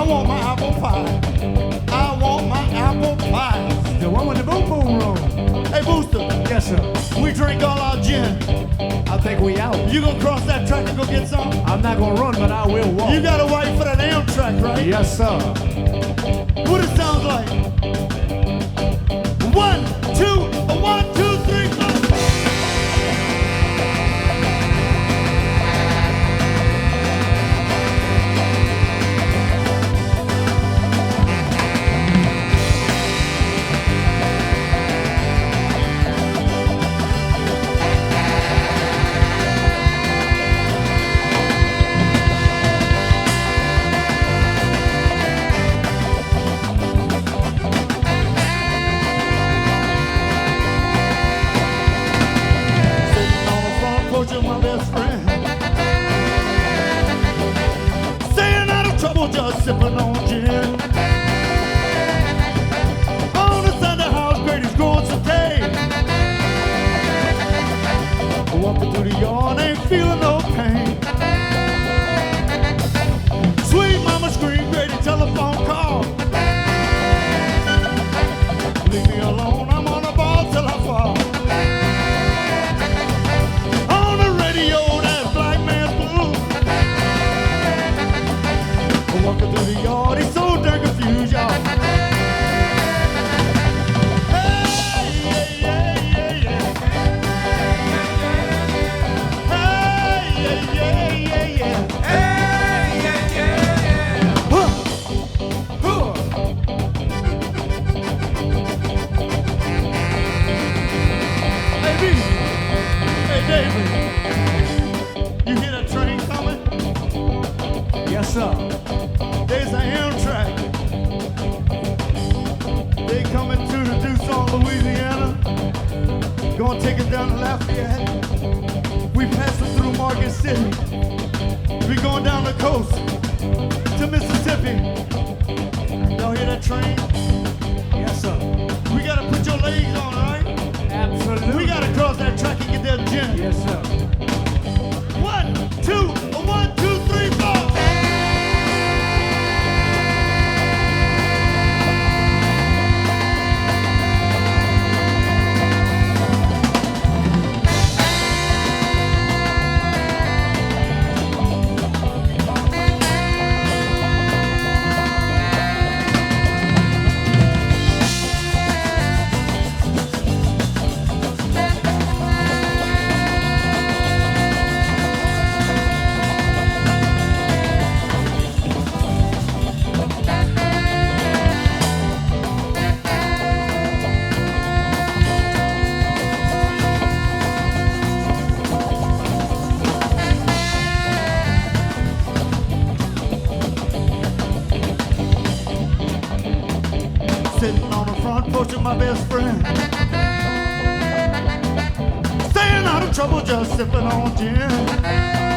I want my apple pie. I want my apple pie. The one with the boom boom room. Hey, Booster. Yes, sir. We drink all our gin. I think we out. You gonna cross that track and go get some? I'm not gonna run, but I will walk. You gotta wait for that Amtrak, right? Yes, sir. What it sounds like? 1, 2, 1, 2, 3, 4. My best friend, staying out of trouble, just sipping on gin. On the side of the house, Grady's growing some cane. Walking through the yard, ain't feeling no pain. Sweet mama scream, Grady, telephone call. Leave me alone, I'm on a ball till I fall. Walking through the yard, he's so darn confused, y'all. Hey, yeah, yeah, yeah, yeah. Hey, yeah, yeah, yeah, yeah. Hey, yeah, yeah, yeah. Huh. Huh. Hey, B. Hey, David. You hear that train coming? Yes, sir. There's an Amtrak. They coming to the Tucson, Louisiana. Gonna take us down to Lafayette. We passing through Market City. We going down the coast to Mississippi. Y'all hear that train? Yes, sir. We gotta put your legs on, right? Absolutely. We gotta cross that track and get that gym. Yes, sir. 1, 2, 1, 2, 3, 4. Sitting on the front porch of my best friend, staying out of trouble, just sipping on gin.